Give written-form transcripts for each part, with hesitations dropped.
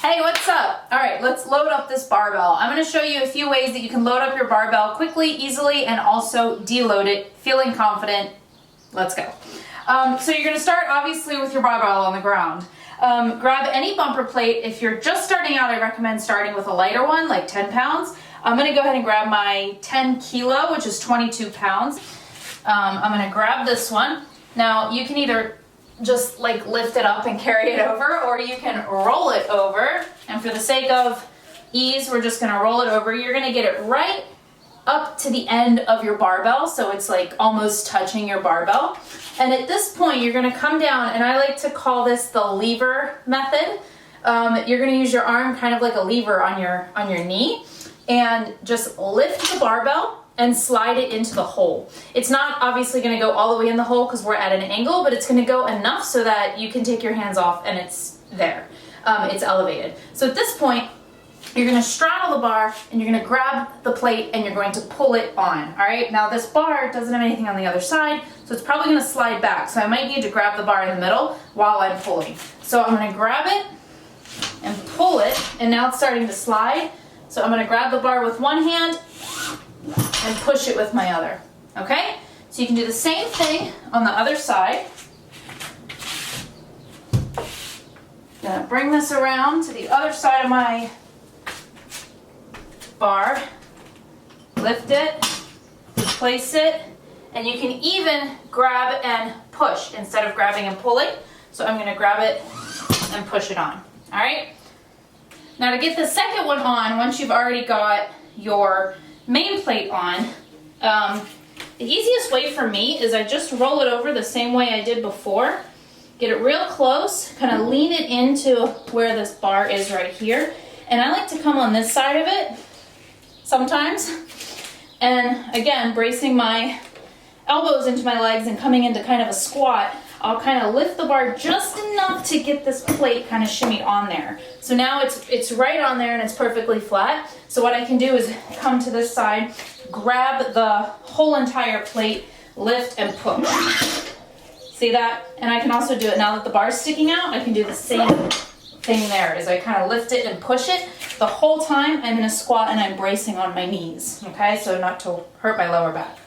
Hey, what's up? All right, let's load up this barbell. I'm gonna show you a few ways that you can load up your barbell quickly, easily, and also deload it, feeling confident. Let's go. So you're gonna start obviously with your barbell on the ground. Grab any bumper plate. If you're just starting out, I recommend starting with a lighter one, like 10 pounds. I'm gonna go ahead and grab my 10 kilo, which is 22 pounds. I'm gonna grab this one. Now you can either just like lift it up and carry it over, or you can roll it over. And for the sake of ease, we're just gonna roll it over. You're gonna get it right up to the end of your barbell, so it's like almost touching your barbell. And at this point, you're gonna come down, and I like to call this the lever method. You're gonna use your arm kind of like a lever on your knee, and just lift the barbell and slide it into the hole. It's not obviously gonna go all the way in the hole because we're at an angle, but it's gonna go enough so that you can take your hands off and it's there. It's elevated. So at this point, you're gonna straddle the bar and you're gonna grab the plate and you're going to pull it on, all right? Now this bar doesn't have anything on the other side, so it's probably gonna slide back. So I might need to grab the bar in the middle while I'm pulling. So I'm gonna grab it and pull it, and now it's starting to slide. So I'm gonna grab the bar with one hand and push it with my other, okay? So you can do the same thing on the other side. Gonna bring this around to the other side of my bar, lift it, place it, and you can even grab and push instead of grabbing and pulling. So I'm gonna grab it and push it on, all right? Now to get the second one on, once you've already got your main plate on, the easiest way for me is I just roll it over the same way I did before. Get it real close, kind of lean it into where this bar is right here. And I like to come on this side of it sometimes. And again, bracing my elbows into my legs and coming into kind of a squat, I'll kind of lift the bar just enough to get this plate kind of shimmied on there. So now it's right on there and it's perfectly flat. So what I can do is come to this side, grab the whole entire plate, lift and push. See that? And I can also do it now that the bar's sticking out. I can do the same thing there, is I kind of lift it and push it. The whole time I'm in a squat and I'm bracing on my knees, okay? So not to hurt my lower back.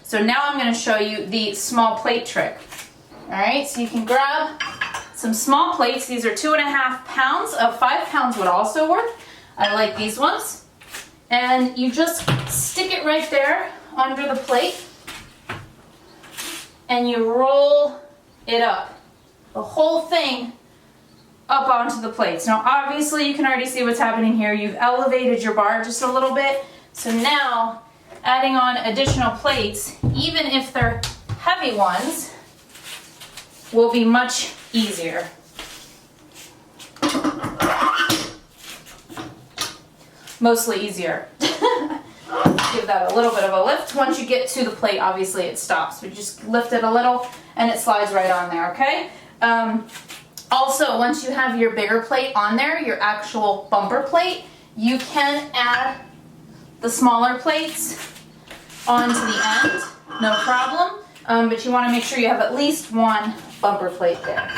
So now I'm gonna show you the small plate trick. All right, so you can grab some small plates. These are 2.5 pounds. 5 pounds would also work. I like these ones. And you just stick it right there under the plate and you roll it up. The whole thing up onto the plates. Now obviously you can already see what's happening here. You've elevated your bar just a little bit. So now adding on additional plates, even if they're heavy ones, will be much easier. Mostly easier. Give that a little bit of a lift. Once you get to the plate, obviously it stops, but just lift it a little and it slides right on there, okay? Also, once you have your bigger plate on there, your actual bumper plate, you can add the smaller plates onto the end, no problem. But you want to make sure you have at least one bumper plate there.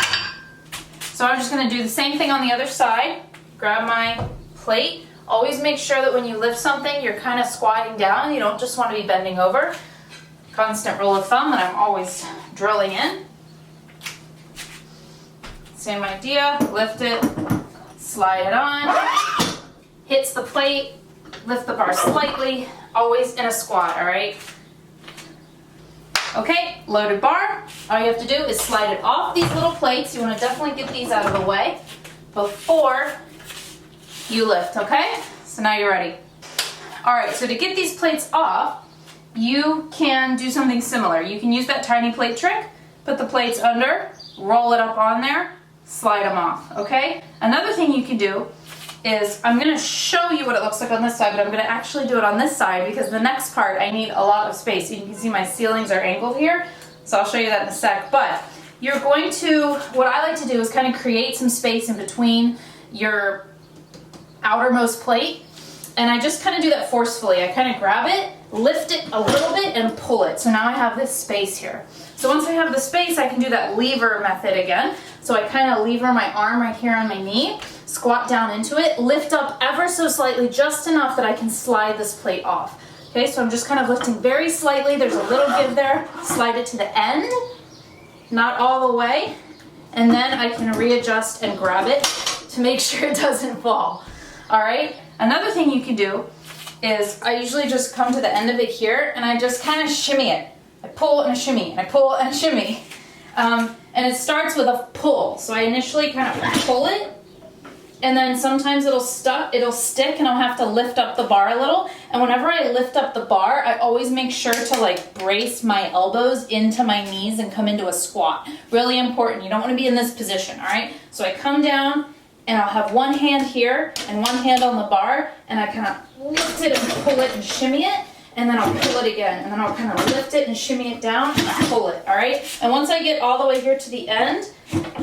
So I'm just going to do the same thing on the other side. Grab my plate. Always make sure that when you lift something, you're kind of squatting down. You don't just want to be bending over. Constant rule of thumb that I'm always drilling in. Same idea. Lift it, slide it on. Hits the plate. Lift the bar slightly, always in a squat, all right? Okay, loaded bar. All you have to do is slide it off these little plates. You want to definitely get these out of the way before you lift, okay? So now you're ready. All right, so to get these plates off, you can do something similar. You can use that tiny plate trick, put the plates under, roll it up on there, slide them off, okay? Another thing you can do is, I'm gonna show you what it looks like on this side, but I'm gonna actually do it on this side because the next part I need a lot of space. You can see my ceilings are angled here, so I'll show you that in a sec. But you're going to, what I like to do is kind of create some space in between your outermost plate, and I just kind of do that forcefully. I kind of grab it, lift it a little bit and pull it. So now I have this space here. So once I have the space, I can do that lever method again. So I kind of lever my arm right here on my knee, squat down into it, lift up ever so slightly, just enough that I can slide this plate off. Okay, so I'm just kind of lifting very slightly. There's a little give there. Slide it to the end, not all the way. And then I can readjust and grab it to make sure it doesn't fall. All right, another thing you can do is I usually just come to the end of it here and I just kind of shimmy it. I pull and a shimmy, and I pull and a shimmy. And it starts with a pull. So I initially kind of pull it, and then sometimes it'll stick and I'll have to lift up the bar a little. And whenever I lift up the bar, I always make sure to like brace my elbows into my knees and come into a squat. Really important. You don't want to be in this position, all right? So I come down and I'll have one hand here and one hand on the bar, and I kind of lift it and pull it and shimmy it, and then I'll pull it again, and then I'll kind of lift it and shimmy it down and pull it, all right? And once I get all the way here to the end,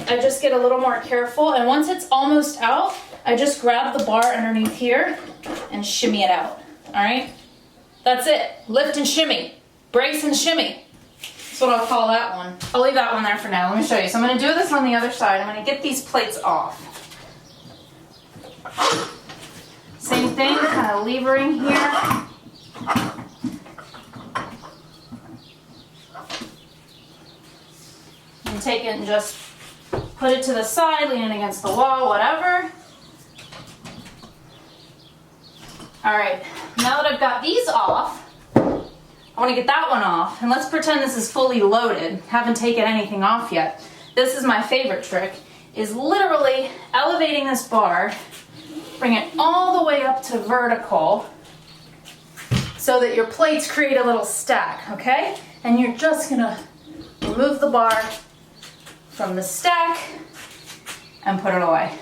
I just get a little more careful, and once it's almost out, I just grab the bar underneath here and shimmy it out, all right? That's it. Lift and shimmy. Brace and shimmy. That's what I'll call that one. I'll leave that one there for now. Let me show you. So I'm going to do this on the other side. I'm going to get these plates off. Same thing, kind of levering here. And take it and just put it to the side, lean it against the wall, whatever. All right, now that I've got these off, I want to get that one off. And let's pretend this is fully loaded. Haven't taken anything off yet. This is my favorite trick, is literally elevating this bar, bring it all the way up to vertical so that your plates create a little stack, okay? And you're just gonna remove the bar from the stack and put it away.